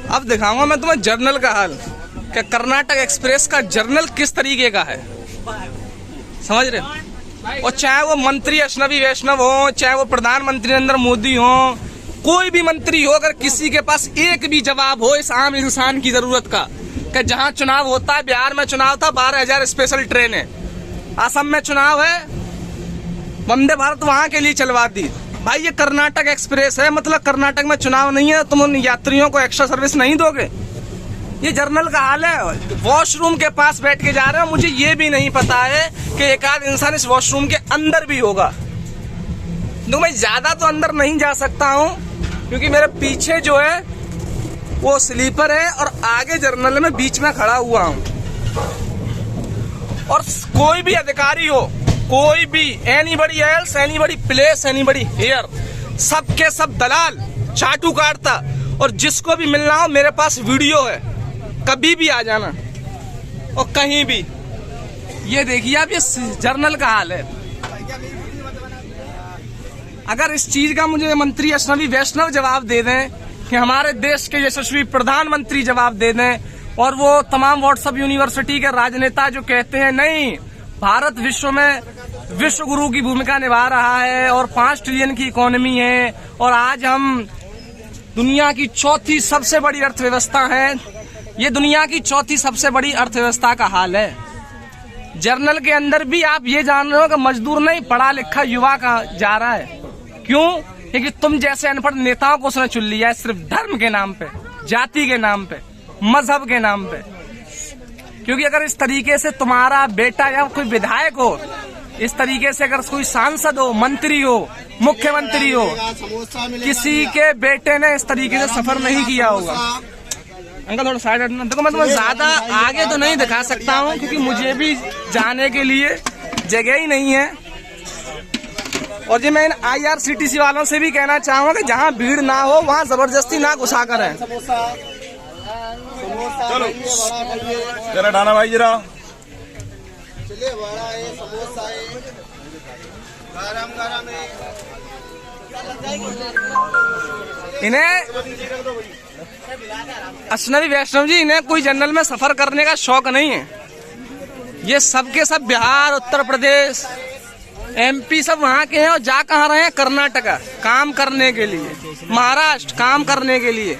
अब दिखाऊंगा मैं तुम्हें जर्नल का हाल कि कर्नाटक एक्सप्रेस का जर्नल किस तरीके का है, समझ रहे हो। और चाहे वो मंत्री अश्नवी वैष्णव हो, चाहे वो प्रधानमंत्री नरेंद्र मोदी हो, कोई भी मंत्री हो, अगर किसी के पास एक भी जवाब हो इस आम इंसान की जरूरत का कि जहां चुनाव होता है, बिहार में चुनाव था 12,000 स्पेशल ट्रेन है, असम में चुनाव है वंदे भारत वहां के लिए चलवा दी। भाई ये कर्नाटक एक्सप्रेस है, मतलब कर्नाटक में चुनाव नहीं है, तुम उन यात्रियों को एक्स्ट्रा सर्विस नहीं दोगे। ये जर्नल का हाल है। वॉशरूम के पास बैठ के जा रहे हो, मुझे ये भी नहीं पता है कि एक आध इंसान इस वॉशरूम के अंदर भी होगा। तो मैं ज्यादा तो अंदर नहीं जा सकता हूँ क्योंकि मेरे पीछे जो है वो स्लीपर है और आगे जर्नल में बीच में खड़ा हुआ हूँ। और कोई भी अधिकारी हो, कोई भी anybody else, anybody place, anybody here, सबके सब दलाल चाटू काटता। और जिसको भी मिलना हो मेरे पास वीडियो है, कभी भी आ जाना और कहीं भी। ये देखिए आप, ये जर्नल का हाल है। अगर इस चीज का मुझे मंत्री अश्नवी वैष्णव जवाब दे दें कि हमारे देश के यशस्वी प्रधानमंत्री जवाब दे दें, और वो तमाम व्हाट्सएप यूनिवर्सिटी के राजनेता जो कहते हैं नहीं भारत विश्व में विश्व गुरु की भूमिका निभा रहा है और 5 ट्रिलियन की इकोनॉमी है और आज हम दुनिया की चौथी सबसे बड़ी अर्थव्यवस्था है, ये दुनिया की चौथी सबसे बड़ी अर्थव्यवस्था का हाल है। जर्नल के अंदर भी आप ये जान रहे हो कि मजदूर नहीं, पढ़ा लिखा युवा का जा रहा है। क्यों? क्योंकि तुम जैसे अनपढ़ नेताओं को उसने चुन लिया है सिर्फ धर्म के नाम पे, जाति के नाम पे, मजहब के नाम पे। क्योंकि अगर इस तरीके से तुम्हारा बेटा या कोई विधायक हो, इस तरीके से अगर कोई सांसद हो, मंत्री हो, मुख्यमंत्री हो, किसी के बेटे ने इस तरीके से सफर नहीं किया होगा। अंकल थोड़ा साइड हटना। देखो मैं तुम्हें ज्यादा आगे तो नहीं दिखा सकता हूँ क्योंकि मुझे भी जाने के लिए जगह ही नहीं है। और जी मैं इन IRCTC वालों से भी कहना चाहूंगा कि जहाँ भीड़ ना हो वहाँ जबरदस्ती ना घुसा करें। चलो जरा डाना भाई जरा इन्हें अश्नवी वैष्णव जी, इन्हें कोई जर्नल में सफर करने का शौक नहीं है। ये सबके सब बिहार, उत्तर प्रदेश, MP सब वहाँ के हैं और जा कहाँ रहे हैं? कर्नाटका काम करने के लिए, महाराष्ट्र काम करने के लिए।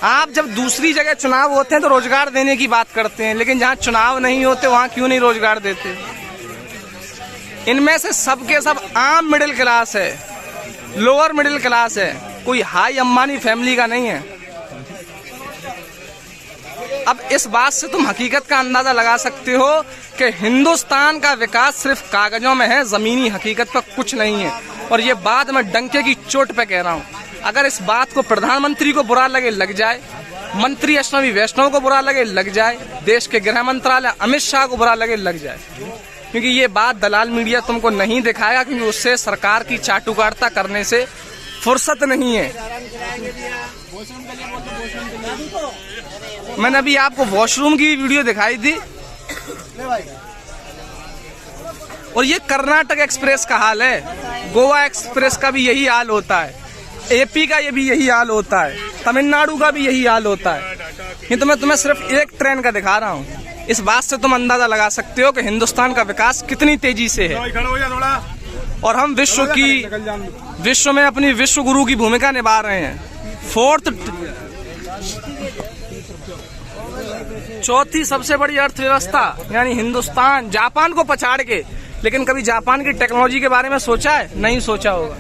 आप जब दूसरी जगह चुनाव होते हैं तो रोजगार देने की बात करते हैं, लेकिन जहाँ चुनाव नहीं होते वहाँ क्यों नहीं रोजगार देते? इनमें से सबके सब आम मिडिल क्लास है, लोअर मिडिल क्लास है, कोई हाई अंबानी फैमिली का नहीं है। अब इस बात से तुम हकीकत का अंदाजा लगा सकते हो कि हिंदुस्तान का विकास सिर्फ कागजों में है, जमीनी हकीकत पर कुछ नहीं है। और ये बात मैं डंके की चोट पे कह रहा हूँ। अगर इस बात को प्रधानमंत्री को बुरा लगे लग जाए, मंत्री अश्नवी वैष्णव को बुरा लगे लग जाए, देश के गृह मंत्रालय अमित शाह को बुरा लगे लग जाए, क्योंकि ये बात दलाल मीडिया तुमको नहीं दिखाएगा, क्योंकि उससे सरकार की चाटुकारिता करने से फुर्सत नहीं है। मैंने अभी आपको वॉशरूम की वीडियो दिखाई थी। और ये कर्नाटक एक्सप्रेस का हाल है, गोवा एक्सप्रेस का भी यही हाल होता है, AP का ये भी यही हाल होता है, तमिलनाडु का भी यही हाल होता है। ये तो मैं तुम्हें सिर्फ एक ट्रेन का दिखा रहा हूँ। इस बात से तुम अंदाजा लगा सकते हो कि हिंदुस्तान का विकास कितनी तेजी से है। और हम विश्व में अपनी विश्व गुरु की भूमिका निभा रहे हैं। चौथी सबसे बड़ी अर्थव्यवस्था यानी हिंदुस्तान, जापान को पछाड़ के। लेकिन कभी जापान की टेक्नोलॉजी के बारे में सोचा है? नहीं सोचा होगा।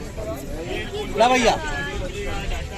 भैया